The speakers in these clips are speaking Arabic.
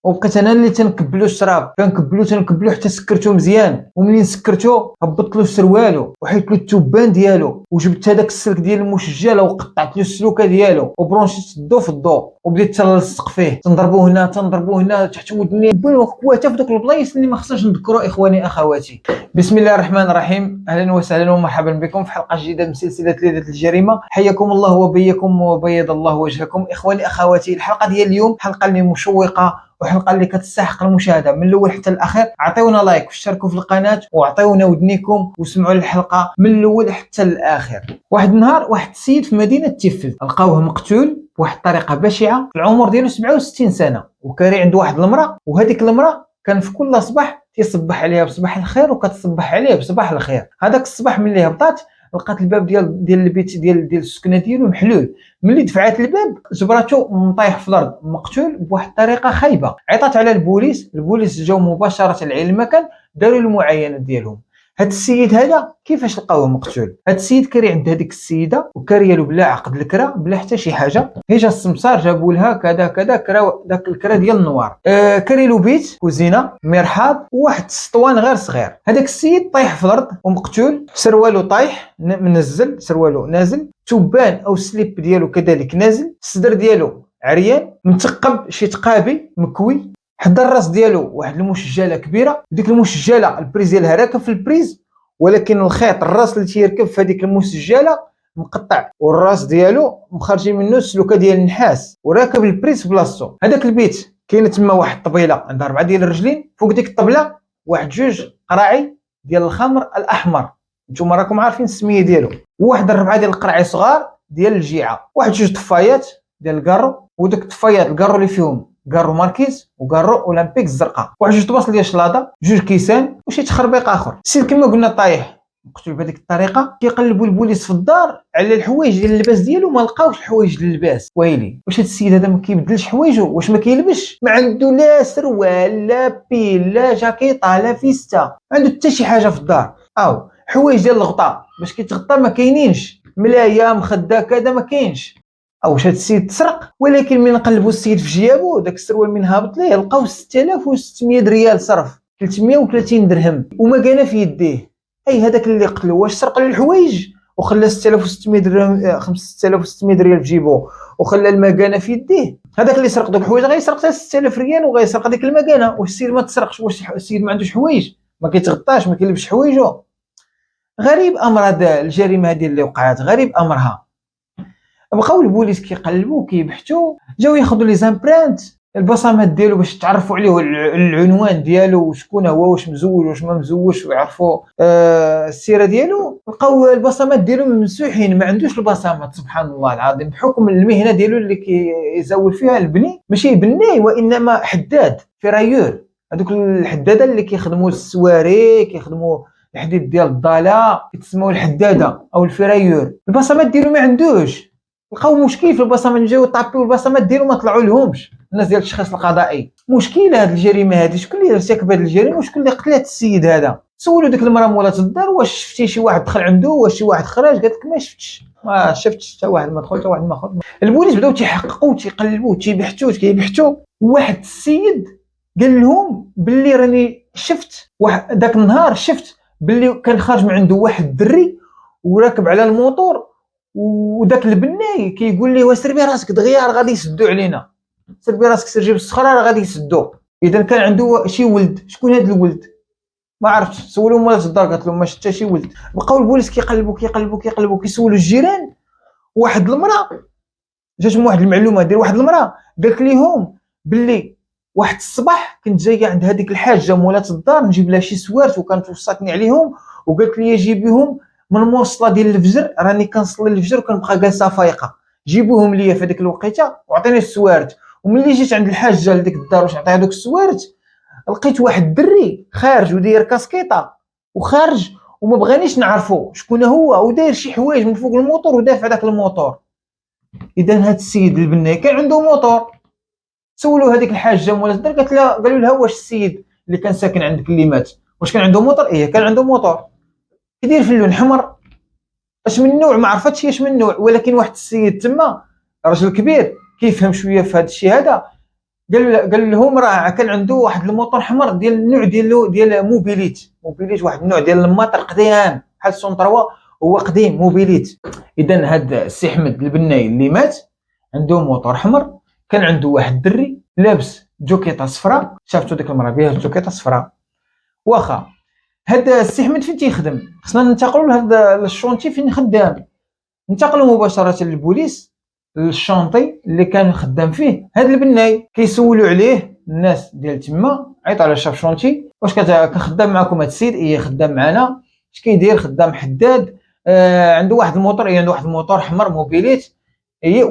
وبقيت انا اللي تنكبلو الشراب، تنكبلو حتى سكرتو مزيان. ومنين سكرتو هبطت له سروالو وحيت له التوبان ديالو، وجبت هذاك السلك ديال المشجله وقطعت له السلوكه ديالو وبرونشيت الضو في الضو، وبديت تنلصق فيه، تنضربو هنا تحت ودني وكواته في دوك البلايص اللي ما خصناش نذكروا اخواني اخواتي. بسم الله الرحمن الرحيم، اهلا وسهلا ومرحبا بكم في حلقه جديده من سلسله ليله الجريمه. حياكم الله وبياكم وبيض الله وجهكم. اخواني اخواتي، الحلقه ديال اليوم حلقه اللي مشوقه وحلقه اللي كتستحق المشاهده من الاول حتى الاخير. عطيونا لايك واشتركوا في القناه وعطيونا ودنيكم وسمعوا الحلقه من الاول حتى الاخر. واحد النهار واحد السيد في مدينه تيفز لقاوه مقتول بواحد الطريقه بشعه، في العمر ديالو 67 سنه، وكاري عنده واحد المراه، وهذيك المراه كان في كل صباح تيصبح عليها بصباح الخير وكتصبح عليه بصباح الخير. هذاك الصباح ملي هبطات لقات الباب ديال البيت ديال السكنه ديالو محلول. ملي دفعات الباب جبراتو مطيح في الارض مقتول بواحد الطريقه خايبه. عيطات على البوليس جاو مباشره لعين المكان، داروا المعاينه ديالهم. هاد السيد هذا كيفاش لقاوه مقتول؟ هاد السيد كاري عند هذيك السيده وكاريه له بلا عقد الكرا بلا حتى شي حاجه. هي جا السمسار جابوا لها كذا كرا، داك الكرا ديال النوار. كاري له بيت كوزينه مرحاض وواحد السطوان غير صغير. هذاك السيد طايح في الارض ومقتول، سروالو طايح منزل، سروالو نازل، توبان او سليب ديالو كذلك نازل، الصدر ديالو عريان متقب شي تقابي مكوي. حدا الراس ديالو واحد المشجله كبيره، ديك المشجله البريز ديالها راكب في البريز، ولكن الخيط الراس اللي تيركب في هذيك المسجله مقطع، والراس ديالو مخرجين منه السلوكه ديال النحاس وراكب البريز في بلاصتو. هذاك البيت كاينه تما واحد الطبيله عندها 4 ديال الرجلين، فوق ديك الطبله واحد 2 قراعي ديال الخمر الاحمر، نتوما راكم عارفين السميه ديالو، وواحد 4 ديال القراعي صغار ديال الجيعه، واحد 2 طفايات ديال الكارو، ودوك الطفايات الكارو اللي فيهم كارو ماركيز وكارو اولمبيك الزرقاء، واحد 2 طباص ديال الشلاضه، 2 كيسان وشي تخربيق اخر. السيد كما قلنا طايح مقتول بهذيك الطريقه. كيقلبوا البوليس في الدار على الحوايج ديال اللباس ديالو، ما لقاوش الحوايج ديال اللباس. ويلي، واش هذا السيد هذا ما كيبدلش حوايجو؟ واش ما كيلبسش؟ ما عنده لا سروال لا بيل لا جاكيطه لا فيستا، ما عنده حتى شي حاجه في الدار. حوايج ديال الغطاء باش كيتغطى ما كاينينش، ملايه مخده كذا ما كاينش. واش هاد السيد تسرق؟ ولكن من قلبوا السيد في جيابو داك السروال من هابط ليه لقاو 6600 ريال صرف، 330 درهم، وما كان في يديه. اي هذاك اللي قتلو واش سرق له الحوايج وخلى 6600 درهم 6600 ريال في جيبو وخلى المكانه في يديه؟ هذاك اللي سرق دوك الحوايج غيسرق حتى 6000 ريال وغيسرق هذيك المكانه. واش السيد ما تسرقش؟ واش السيد ما عندوش حوايج؟ ما كيتغطاش؟ ما كيلبسش حوايجو؟ غريب امر هذا الجريمه هذه اللي وقعت، غريب امرها. بقاو البوليس كيقلبوا كيبحثوا، جاو ياخذوا لي زامبرانت البصمات ديالو باش تعرفوا عليه العنوان ديالو وشكون هو، واش مزوج واش ما مزوجش، ويعرفوا السيره ديالو. لقاو البصمات ديالو ممسوحين، ما عندوش البصمات. سبحان الله العظيم، بحكم المهنه ديالو اللي كيزول فيها البني، ماشي بني وانما حداد فرايور. هذوك الحداده اللي كيخدموا السواري، كيخدموا الحديد ديال الضاله، كيتسموا الحداده او الفرايور. البصمات ديالو ما عندوش. لقاو مشكل في البصمات، جاو طابيو البصمات ديالو ما طلعوا لهمش الناس ديال التشخيص القضائي. مشكله هذه الجريمه هذه، شكون اللي ارتكب هذه الجريمه وشكون اللي قتل هذا السيد هذا؟ سولوا ديك المراه مولات الدار واش شفتي شي واحد دخل عنده، واش شي واحد خرج؟ قالت لك ما شفتش حتى واحد ما دخل حتى واحد ما خرج. البوليس بداو تيحققوا تيقلبوا كيبحثوا. واحد السيد قال لهم باللي راني شفت واحد داك النهار، شفت باللي كان خارج من عنده واحد الدري وراكب على الموطور، وداك البناي كيقول ليه وسربي راسك دغيا راه غادي يسدوا علينا، سربي راسك سير جيب الصخره راه غادي يسدوا. اذا كان عنده شي ولد، شكون هذا الولد؟ ما عرفتش. سولوا مولات الدار قالت لهم ما شفت حتى شي ولد. بقاو البوليس كيقلبوا كيسولوا الجيران. واحد المراه جاتهم واحد المعلومه ديال واحد المراه قالت ليهم باللي واحد الصباح كنت جايه عند هذيك الحاجه مولات الدار نجيب لها شي سوارت وكانت وصاتني عليهم، وقالت لي جيبيهم من موصله ديال الفجر، راني كنصلي الفجر وكنبقى جالسه فايقه، جيبوهم ليا في هذيك الوقيته وعطيني السوارت. وملي جيت عند الحاجه لديك الدار باش نعطيها دوك السوارت، لقيت واحد الدري خارج وداير كاسكيطه وخارج وما بغانيش نعرفو شكون هو، وداير شي حوايج من فوق الموطور ودافع داك الموطور. اذا هذا السيد البناي كان عنده موطور. سولوا هذيك الحاجه مولا الدار قالت لها، قالوا لها واش السيد اللي كان ساكن عندك اللي مات واش كان عنده موطور؟ ايه كان عنده موطور كيدير في اللون حمر. اش من نوع ما عرفتش اش من نوع، ولكن واحد السيد تما راجل كبير كيفهم شويه في هذا الشيء هذا، قال لهم راه كان عنده واحد الموطور حمر ديال النوع ديال موبيليت واحد النوع ديال الماطر قديم بحال سون 3 هو قديم موبيليت. اذا هاد السي احمد البناي اللي مات عنده موطور حمر، كان عنده واحد الدري لابس جوكيطه صفراء، شافتو ديك المراه بها جوكيطه صفراء. واخا هاد السي احمد فين تيخدم؟ خصنا ننتقلوا لهذا الشونتي فين خدام، انتقلوا مباشره للبوليس للشونطي اللي كان خدام فيه هذا البناي. كيسولوا عليه الناس ديال تما، عيط على شاف شونتي، واش كخدام معكم هذا السيد؟ ايه خدام معنا. اش كيدير؟ خدام حداد. عنده واحد الموتور، عنده واحد الموتور حمر موبيليت. هي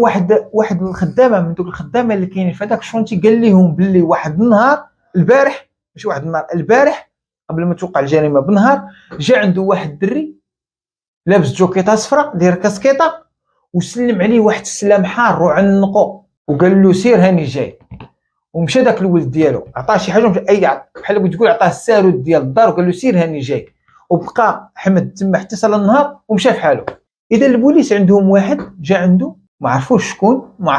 واحد الخدامه من دوك الخدامه اللي كاينين في هذاك الشونتي قال لهم باللي واحد النهار البارح، ماشي واحد النهار البارح قبل ما توقع الجريمه بنهار، جا عنده واحد الدري لابس جوكيطه صفراء داير كاسكيطه وسلم عليه واحد السلام حار وعنقو وقال له سير هاني جاي. ومشى داك الولد ديالو عطاه شي حاجه، اي بحال بغيت تقول عطاه السارود ديال الدار وقال له سير هاني جاي. وبقى احمد تما حتى صلى النهار ومشى فحالو. اذا البوليس عندهم واحد جا عنده ما عرفوش شكون، ما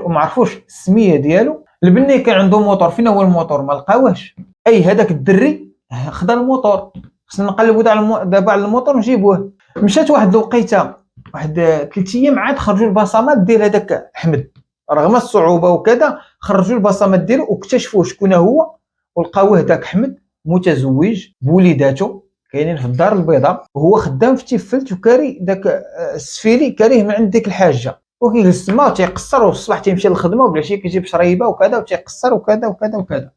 عرفوش السميه ديالو. البني كان عنده موطور، فين هو الموطور؟ ما لقاوهش. اي هذاك الدري خدا الموطور، خصنا نقلبوا دابا على الموطور ونجيبوه. مشات واحد الوقيته، واحد 3 ايام، عاد خرجوا البصمات ديال هذاك احمد رغم الصعوبه وكذا، خرجوا البصمات ديالو واكتشفوا شكون هو، ولقاوه داك احمد متزوج بوليداته كاينين في الدار البيضاء، وهو خدام في تيفلت وكاري داك السفيلي كاريه من عند ديك الحاجه، وكيجلس تما وتيقصر، والصباح تيمشي للخدمه وبالعشيه كيجيب شريبه وكذا وتيقصر وكذا وكذا وكذا.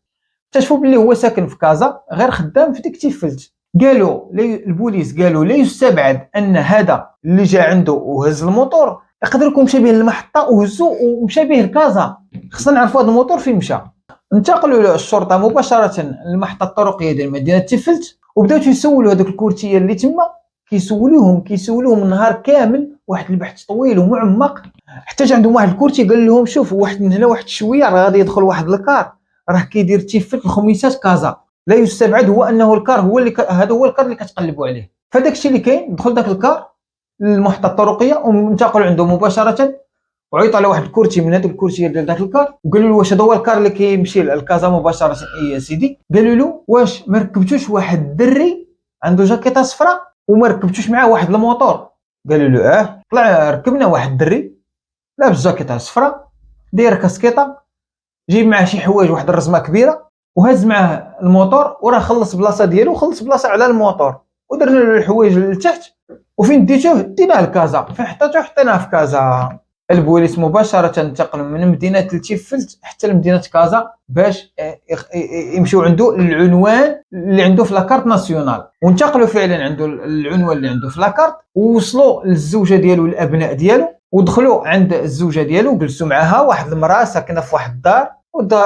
اكتشفوا باللي هو ساكن في كازا غير خدام في ديك تيفلت. قالوا البوليس قالوا لا يستبعد ان هذا اللي جا عنده وهز الموتور يقدر يكون مشى به للمحطه وهزو ومشى به لكازا. خصنا نعرفوا هذا الموتور فين مشى. انتقلوا الشرطه مباشره للمحطه الطرقيه ديال مدينه تيفلت وبداو يسولوا هذوك الكورتيه اللي تما، كيسولوهم نهار كامل، واحد البحث طويل ومعمق، حتى جا عندهم واحد الكورتي قال لهم شوفوا واحد من هنا واحد شويه راه غادي يدخل واحد الكار راه كيدير تيفلت الخميسات كازا، لا يستبعد هو انه الكار هو اللي هذا هو الكار اللي كتقلبوا عليه. فداك الشيء اللي كاين، دخل داك الكار للمحطه الطرقيه وانتقلوا عنده مباشره، وعيطوا على واحد الكورتي من هذوك الكورتيات ديال داك الكار وقالوا له واش هذا هو الكار اللي كيمشي للكازا مباشره؟ اي يا سيدي. قالوا له واش ما ركبتوش واحد الدري عنده جاكيطه صفراء وما ركبتوش معاه واحد الموطور؟ قالوا له طلع ركبنا واحد الدري لابس جاكيطه صفراء داير كاسكيطه، جيب معاه شي حوايج واحد الرزمه كبيره وهز معاه الموطور، وراه خلص بلاصه ديالو، خلص بلاصه على الموطور، ودرنا له الحوايج لتحت، وفين ديتوه ديناه لكازا، فين حطيتوه حطيناه في كازا. البوليس مباشره انتقلوا من مدينه تيفلت حتى لمدينه كازا باش يمشيو عنده العنوان اللي عنده في لاكارت ناسيونال، وانتقلوا فعلا عنده العنوان اللي عنده في لاكارت، ووصلوا للزوجه ديالو والابناء ديالو، ودخلوا عند الزوجه ديالو جلسوا معها، واحد المراه ساكنه في واحد الدار،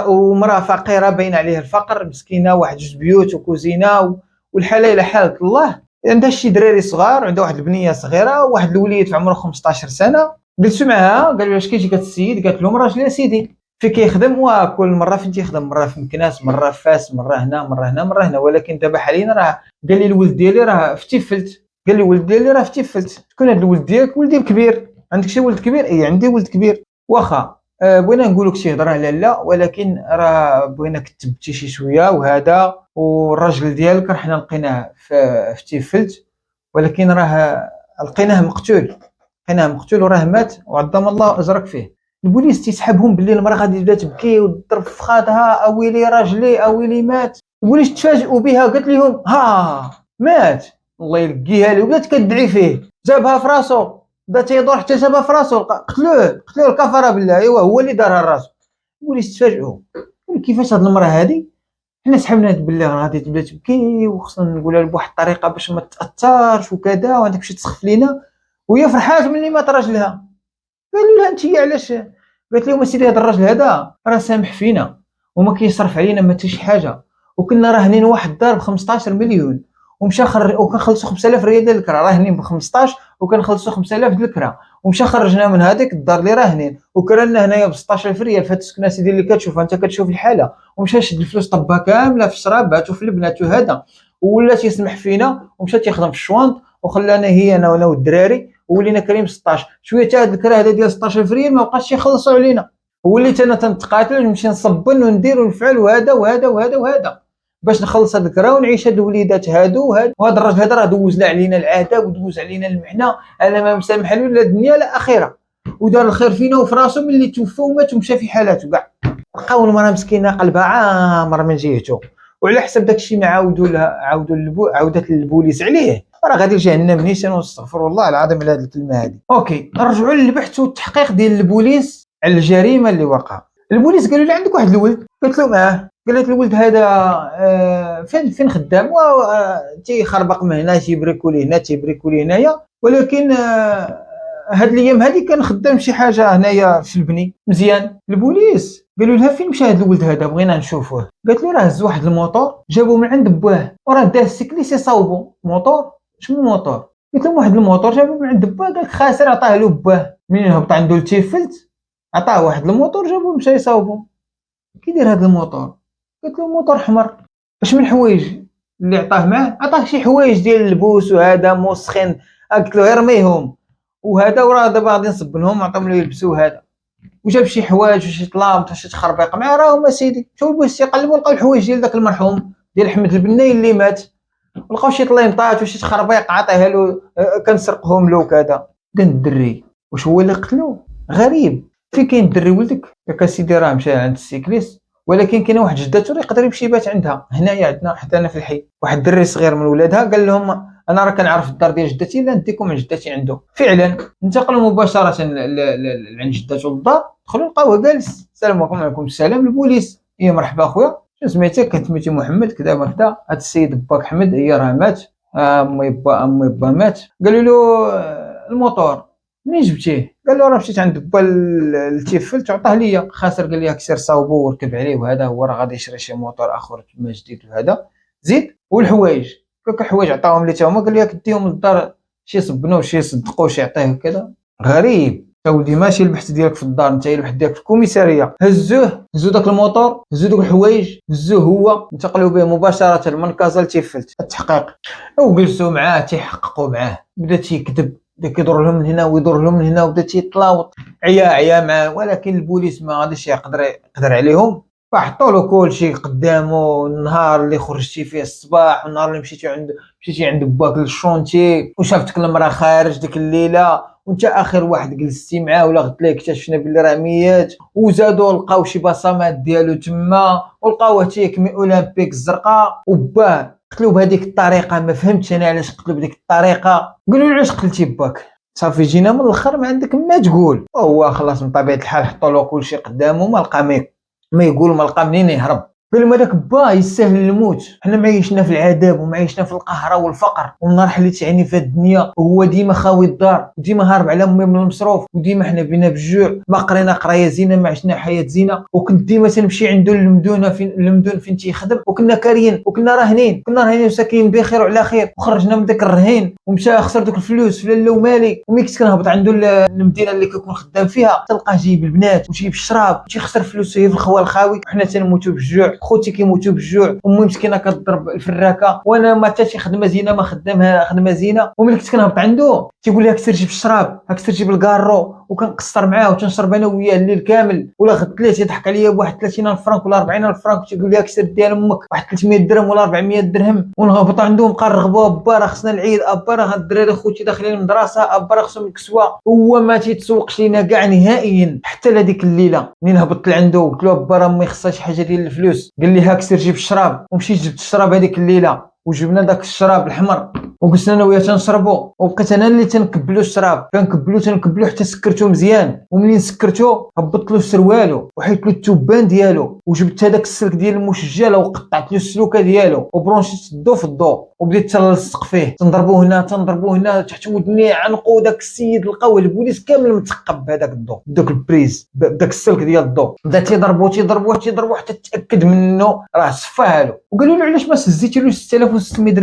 ومراه فقيره باين عليها الفقر مسكينه، واحد جوج بيوت وكوزينه، والحاله الى حاله الله. عندها شي دراري صغار وعندها واحد البنيه صغيره وواحد الوليد في عمره 15 سنه. جلسوا معها قالوا اش كيجي هذا السيد؟ قالت لهم راجل يا سيدي فين كيخدم، وكل مره فين تيخدم، مره في مكناس، مره في فاس، مره هنا مره هنا مره هنا، ولكن دابا حاليا راه قال لي الولد ديالي راه في تيفلت. قال لي الولد ديالي راه في تيفلت. شكون هذا الولد ديالك؟ ولدي كبير. عندك شي ولد كبير؟ اي عندي ولد كبير. واخا بغينا نقول لك شي هضره لا ولكن راه بغيناك تثبتي شي شويه وهذا، والراجل ديالك راه حنا لقيناه في تيفلت، ولكن راه لقيناه مقتول وراه مات وعظم الله اجرك فيه. البوليس تيسحبهم باللي المراه غادي تبدا تبكي وتضرب في خادها، اويلي راجلي اويلي مات. البوليس تفاجئوا بها، قالت لهم مات، الله يلقيها لي، وبدات كتدعي فيه، جابها في راسو، بدا تيدور حتى جابها في راسو، قتلوه الكفاره بالله، ايوا هو اللي دارها لراسو. البوليس تفاجئوا كيفاش هاد المراه هادي حنا سحبنا بالله غادي تبدا تبكي وخصنا نقولها بواحد الطريقه باش ما تاثرش وكذا، وعندك باش تسخف لينا، وهي فرحات ملي مات راجلها. قالوا لها انت علاش؟ قالت لهم اسيدي هذا الراجل هذا راه سامح فينا وما كيصرف علينا ما حتى شي حاجه، وكنا راهنين واحد الدار ب 15 مليون ومشى وكنخلصوا 5000 ريال ديال الكرا، راهنين ب 15 وكنخلصوا 5000 ديال الكرا، ومشى خرجنا من هذيك الدار اللي راهنين وكرنا هنايا ب 16000 ريال في هاد السكنه سيدي اللي كتشوفها انت، كتشوف الحاله، ومشى شد الفلوس طبها كامله في الشرابات وفي البنات وهذا، ولا تيسمح فينا ومشى تيخدم في الشوانط وخلانا هي انا والدراري، ولينا كريم 16 شويه. حتى هاد الكرا هذا ديال 16000 ريال ما بقاش يخلصوا علينا. وليت انا تنتقاتل ونمشي نصبن وندير ونفعل وهذا وهذا وهذا وهذا باش نخلص هاد الكرا ونعيش هاد الوليدات هادو وهذا الراجل هذا راه دوز علينا العذاب ودوز علينا المحنه. انا ما مسامح له لا دنيا لا اخره، ودار الخير فينا وفي راسو ملي توفى ومات ومشى في حالاته كاع. لقاو المراه مسكينه قلبها عامر من جهته، وعلى حسب داكشي ما عاودوا لها عاودت للبوليس عليه، راه غادي لجهنم نيشان واستغفر الله العظيم على هذه الكلمه هذه. اوكي نرجعوا للبحث والتحقيق ديال البوليس على الجريمه اللي وقع. البوليس قالوا لي عندك واحد الولد، قلت له قالت الولد هذا فين خدام تيخربق من هنا تيبريكولي هنا تيبريكولي هنايا، ولكن هاد الايام هذه كان خدام شي حاجه هنايا في البني مزيان. البوليس قالوا لها فين مشى هاد الولد هذا بغينا نشوفوه. قالت له راه هز واحد الموطور جابوه من عند باه وراه داه السيكليس يصاوبو. موطور؟ شنو موطور؟ قلت لهم واحد الموطور جابوه من عند باه. قال لك خاسر عطاه له باه، منين هبط عنده التيفلت عطاه واحد الموطور جابوه مشى يصاوبو. كي داير هذا الموطور؟ قلت له موطور حمر. اش من حوايج اللي عطاه معاه؟ عطاه شي حوايج ديال اللبوس وهذا موسخين، قلت له ارميهم وهذا وراه دابا غادي نصبنهم عطاهم له يلبسوا هذا، وجاب شي حوايج وشي طلاب وشي تخربيق معاه راهم اسيدي. مشاو البوليس يقلبوا لقاو الحوايج ديال داك المرحوم ديال احمد البناي اللي مات، ولقاو شي طليمطات وشي تخربيق عطاها له كنسرقهم له كذا. قال الدري واش هو اللي قتلو؟ غريب. فين كاين الدري ولدك؟ ياك سيدي راه مشى عند السيكليس، ولكن كاينه واحد جدته اللي يقدر يمشي يبات عندها هنايا عندنا حتى انا في الحي. واحد الدري صغير من ولادها قال لهم انا راه كنعرف الدار ديال جدتي، لا نديكم عند جدتي عنده. فعلا انتقلوا مباشره عند جدته للدار، دخلوا لقاوه جالس. السلام عليكم. وعليكم السلام. البوليس يا مرحبا اخويا شنو سميتك؟ كنت سميتي محمد كذا وكذا، هذا السيد باك احمد هي راه مات، امي با مات. قالوا له الموطور منين جبتيه؟ قال له راه مشيت عند با التيفلت عطاه ليا خاسر، قال لي هاك سير صاوبو وركب عليه وهذا هو راه غادي يشري شي موطور اخر تما جديد وهذا زيد. والحوايج كاك حوايج عطاهم لي تا هما، قال لي ديهم للدار شي صبنوا شي صدقوا شي عطيه كذا. غريب. ولدي ماشي البحث ديالك في الدار، انت البحث ديالك في الكوميساريه. هزوه داك الموطور، هزوا دوك الحوايج، هزوه هو، انتقلوا به مباشره من كازا لتيفلت التحقيق، وجلسوا معاه تيحققوا معاه. بدا تيكذب، بدا كيدور لهم من هنا ويدور لهم من هنا، وبدا تيطلاوط عيا معاه. ولكن البوليس ما غاديش يقدر عليهم، فحطوا له كلشي قدامه. النهار اللي خرجتي فيه الصباح والنهار اللي مشيتي عند باك للشونتي وشافتك المراه خارج ديك الليله وانت اخر واحد جلستي معاه ولا غدت ليه اكتشفنا باللي راه ميت. وزادوا لقاو شي بصمات ديالو تما، ولقاوه تيكمي اولمبيك الزرقاء. وباه قتلوا بهذيك الطريقه. ما فهمتش انا علاش قتلوا بهذيك الطريقه. قالوا له علاش قتلتي باك؟ صافي جينا من الاخر ما عندك ما تقول. هو خلاص من طبيعه الحال حطوا له كلشي قدامه، ما لقى ما يقول، ما لقى منين يهرب. قال هذاك با يستاهل الموت، حنا معيشنا في العذاب ومعيشنا في القهر والفقر والنار اللي تعاني في الدنيا، وهو ديما خاوي الدار وديما هارب على امي من المصروف، وديما حنا بينا بالجوع، ما قرينا قرايه زينه، ما عشنا حياه زينه. وكنت ديما تنمشي عنده للمدونه فين تيخدم، وكنا كاريين وكنا راهنين وساكنين بخير وعلى خير. وخرجنا من داك الرهين ومشى خسر دوك الفلوس في لاله ومالي، وملي كنت كنهبط عنده المدينه اللي كنكون خدام فيها تلقاه جايب البنات وجايب الشراب وتيخسر فلوسه في الخوال الخاوي، وحنا تنموتوا بالجوع. خوتي كيموتوا بالجوع، امي مسكينه كتضرب الفراكه، وانا ما حتى شي خدمه زينه ما خدامها خدمه زينه. وملي كنت كنهبط عنده تيقول لي هاك سير جيب الشراب، هاك سير جيب الكارو، وكنقصر معاه وتنشرب انا وياه الليل كامل. ولا غدت ليه تيضحك عليا بواحد 30,000 فرانك ولا 40,000 فرانك، تيقول لي هاك سير ديال امك واحد 300 درهم ولا 400 درهم. ونهبط عنده ونبقى نرغبوا ابا راه خصنا العيد، ابا راه الدراري خوتي داخلين المدرسه، ابا راه خصهم الكسوه. هو ما تيتسوقش لينا كاع نهائيا. حتى لهاديك الليله منين هبطت لعنده قلت له ابا راه امي خصها شي حاجه ديال الفلوس، قال لي هاك سير جيب الشراب. ومشيت جبت الشراب هذيك الليله وجبنا داك الشراب الحمر وقلنا انا وياه تنشربوا، وبقيت انا اللي تنكبلو الشراب، تنكبلو حتى سكرتو مزيان. ومنين سكرتو هبطت له سروالو وحيت له التوبان ديالو، وجبت هذاك السلك ديال المشجله وقطعت له السلوكه ديالو وبرونشيت الضو في الضو، وبديت تنلصق فيه. تنضربو هنا تحت ودني، عنقو داك السيد. لقاوه البوليس كامل متثقب بهذاك الضو، بداك البريز، بداك السلك ديال الضو. بدا تيضربوه حتى تاكد منه راه صفاها له. وقالوا له علاش ما سزيتيلوش 6600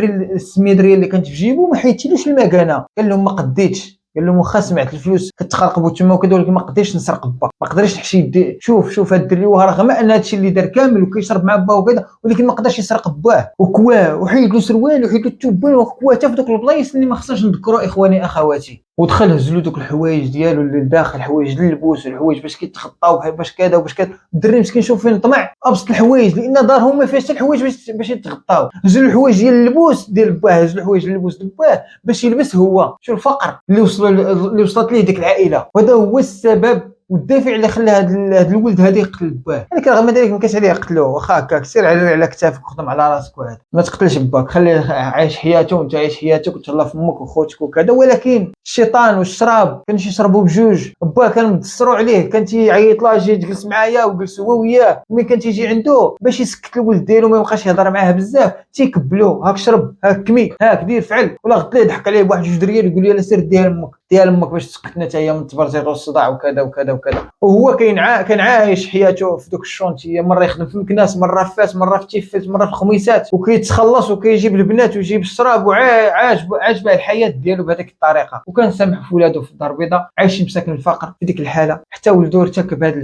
درهم اللي كانت في جيبو، ما حيدتيلوش المكانه؟ قال لهم ما قديتش. قال لهم واخا سمعت الفلوس كتخرقبوا تما وكذا، ولكن ما قدرتش نسرق با، ما قدرتش نحشي يدي. شوف هاد الدري رغم ان هادشي اللي دار كامل وكيشرب مع با وكذا، ولكن ما قدرش يسرق باه. وكواه وحيد له سروال وحيد له التوبان وكواه حتى في دوك البلايص اللي ما خصناش نذكروا اخواني اخواتي. ودخل هز له دوك الحوايج ديالو اللي لداخل، حوايج للبوس والحوايج باش كيتخطاو باش كذا وباش كذا. الدري مسكين شوف فين طمع، ابسط الحوايج لان دارهم ما فيهاش حتى الحوايج باش يتغطاو. هز له الحوايج ديال اللبوس ديال باه، هز له الحوايج اللبوس ديال باه باش يلبس هو. شوف الفقر اللي وصلت ليه ديك العائله، وهذا هو السبب والدافع اللي خلى هذا الولد هذا يقتل باه. يعني كان رغم ذلك ما كانش عليه يقتلوه، واخا هكاك سير على كتافك وخدم على راسك وهذا، ما تقتلش باك، خليه عايش حياته وانت عايش حياتك وتهلا في امك وخوتك وكذا. ولكن الشيطان والشراب كانوا يشربوا بجوج. باه كان مدسروا عليه، كان تيعيط له اجي تجلس معايا وجلس هو وياه. ملي كان تيجي عنده باش يسكت الولد ديالو ما يبقاش يهضر معاه بزاف، تيكبلو هاك شرب هاك كمي هاك دير فعل، ولا غدا يضحك عليه بواحد جوج دريال يقول له لا سير ديها لامك ديها لامك باش تسكتنا حتى هي من التبرزيط والصداع وكذا وكذا وكذا. وهو كان عايش حياته في دوك الشونتيه، مره يخدم في المكناس، مره في فاس، مره في تيفيت، مره في الخميسات، وكيتخلص وكيجيب البنات ويجيب الشراب وعاجبه الحياه ديالو بهذيك الطريقه. وكان سامح في ولادو في الدار البيضاء عايشين مساكن الفقر في ديك الحاله، حتى ولدو ارتكب هذه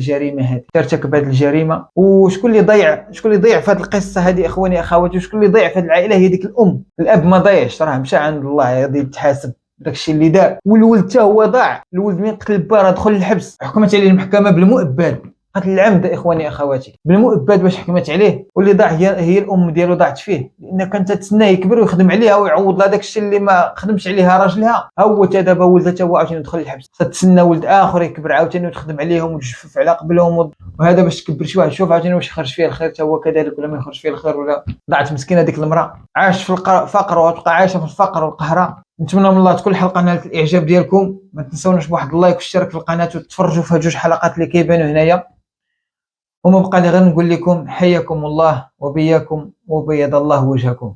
الجريمه وشكون اللي ضيع في هذه القصه هذه اخواني اخواتي؟ وشكون اللي ضيع في هذه العائله؟ هي ديك الام. الاب ما ضيعش، راه مشى عند الله غادي يتحاسب داكشي اللي دار. والولد حتى هو ضاع. الولد من قتل باه دخل للحبس، حكمت عليه المحكمه بالمؤبد، قتل العمد اخواني اخواتي بالمؤبد باش حكمت عليه. واللي ضاع هي الام ديالو ضاعت فيه، لان كانت تتسناه يكبر ويخدم عليها ويعوض لها داكشي اللي ما خدمش عليها راجلها. ها هو تا دابا ولدها تا هو عاوتاني يدخل للحبس، تتسنى ولد اخر يكبر عاوتاني وتخدم عليهم وتجفف على قبلهم وهذا باش تكبر شي واحد. شوف عاوتاني واش يخرج فيها الخير تا هو كذلك ولا ما يخرج فيها الخير. ولا ضاعت مسكينه ديك المراه، عاش في الفقر وتبقى عايشه في الفقر والقهره. نتمنى من الله تكون الحلقه نالت الاعجاب ديالكم. ما تنساوناش بواحد اللايك والاشتراك في القناه وتفرجوا في جوج حلقات اللي كيبانوا هنايا. وما بقى لي غير نقول لكم حياكم الله وبياكم وبيض الله وجهكم.